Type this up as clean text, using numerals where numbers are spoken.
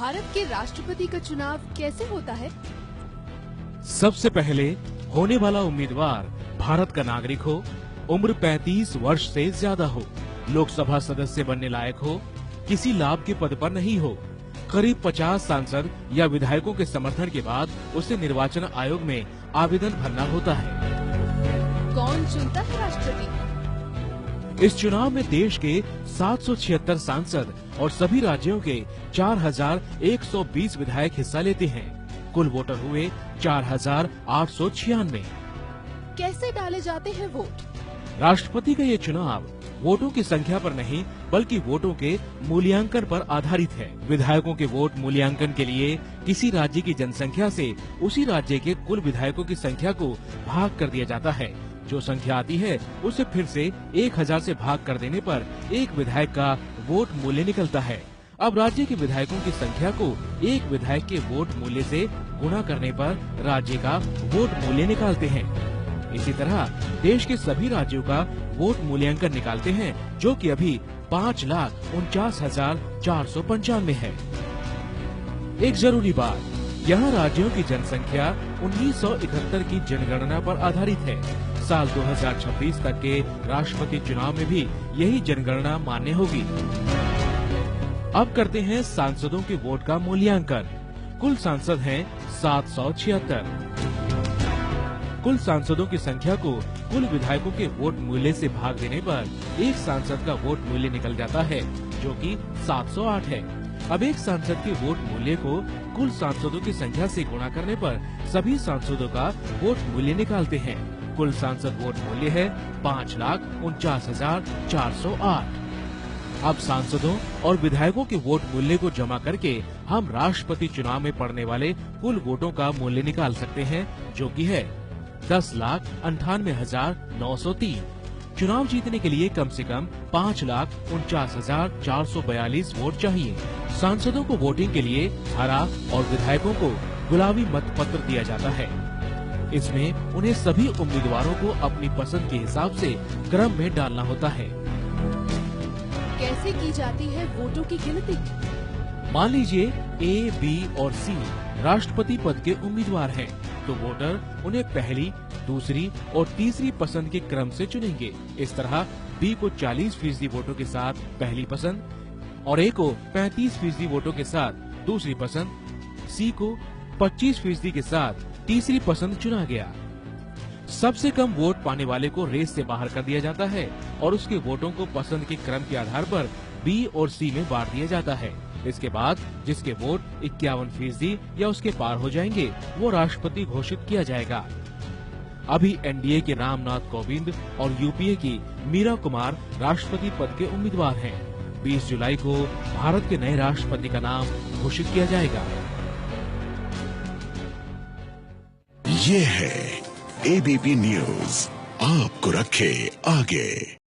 भारत के राष्ट्रपति का चुनाव कैसे होता है? सबसे पहले होने वाला उम्मीदवार भारत का नागरिक हो, उम्र 35 वर्ष से ज्यादा हो, लोकसभा सदस्य बनने लायक हो, किसी लाभ के पद पर नहीं हो, करीब 50 सांसद या विधायकों के समर्थन के बाद उसे निर्वाचन आयोग में आवेदन भरना होता है। कौन चुनता है राष्ट्रपति? इस चुनाव में देश के 776 सांसद और सभी राज्यों के 4120 विधायक हिस्सा लेते हैं। कुल वोटर हुए 4896। कैसे डाले जाते हैं वोट? राष्ट्रपति का ये चुनाव वोटों की संख्या पर नहीं बल्कि वोटों के मूल्यांकन पर आधारित है। विधायकों के वोट मूल्यांकन के लिए किसी राज्य की जनसंख्या से उसी राज्य के कुल विधायकों की संख्या को भाग कर दिया जाता है। जो संख्या आती है उसे फिर से 1000 से भाग कर देने पर एक विधायक का वोट मूल्य निकलता है। अब राज्य के विधायकों की संख्या को एक विधायक के वोट मूल्य से गुणा करने पर राज्य का वोट मूल्य निकालते हैं। इसी तरह देश के सभी राज्यों का वोट मूल्यांकन निकालते हैं, जो कि अभी 5,49,495 है। एक जरूरी बात, यहाँ राज्यों की जनसंख्या 1971 की जनगणना पर आधारित है। साल 2026 तक के राष्ट्रपति चुनाव में भी यही जनगणना मान्य होगी। अब करते हैं सांसदों के वोट का मूल्यांकन। कुल सांसद हैं 776। कुल सांसदों की संख्या को कुल विधायकों के वोट मूल्य से भाग देने पर एक सांसद का वोट मूल्य निकल जाता है, जो कि 708 है। अब एक सांसद के वोट मूल्य को कुल सांसदों की संख्या से गुणा करने पर सभी सांसदों का वोट मूल्य निकालते हैं। कुल सांसद वोट मूल्य है 5,49,408। अब सांसदों और विधायकों के वोट मूल्य को जमा करके हम राष्ट्रपति चुनाव में पड़ने वाले कुल वोटों का मूल्य निकाल सकते हैं, जो कि है 10,98,903। चुनाव जीतने के लिए कम से कम 5,49,442 वोट चाहिए। सांसदों को वोटिंग के लिए हरा और विधायकों को गुलाबी मत पत्र दिया जाता है। इसमें उन्हें सभी उम्मीदवारों को अपनी पसंद के हिसाब से क्रम में डालना होता है। कैसे की जाती है वोटों की गिनती? मान लीजिए A, B और C राष्ट्रपति पद के उम्मीदवार हैं, तो वोटर उन्हें पहली, दूसरी और तीसरी पसंद के क्रम से चुनेंगे। इस तरह B को 40% वोटों के साथ पहली पसंद और A को 35% वोटों के साथ दूसरी पसंद, C को 25% के साथ तीसरी पसंद चुना गया। सबसे कम वोट पाने वाले को रेस से बाहर कर दिया जाता है और उसके वोटों को पसंद के क्रम के आधार पर B और C में बांट दिया जाता है। इसके बाद जिसके वोट 51% या उसके पार हो जाएंगे, वो राष्ट्रपति घोषित किया जाएगा। अभी एनडीए के रामनाथ कोविंद और यूपीए की मीरा कुमार राष्ट्रपति पद के उम्मीदवार हैं। 20 जुलाई को भारत के नए राष्ट्रपति का नाम घोषित किया जाएगा। ये है एबीपी न्यूज, आपको रखे आगे।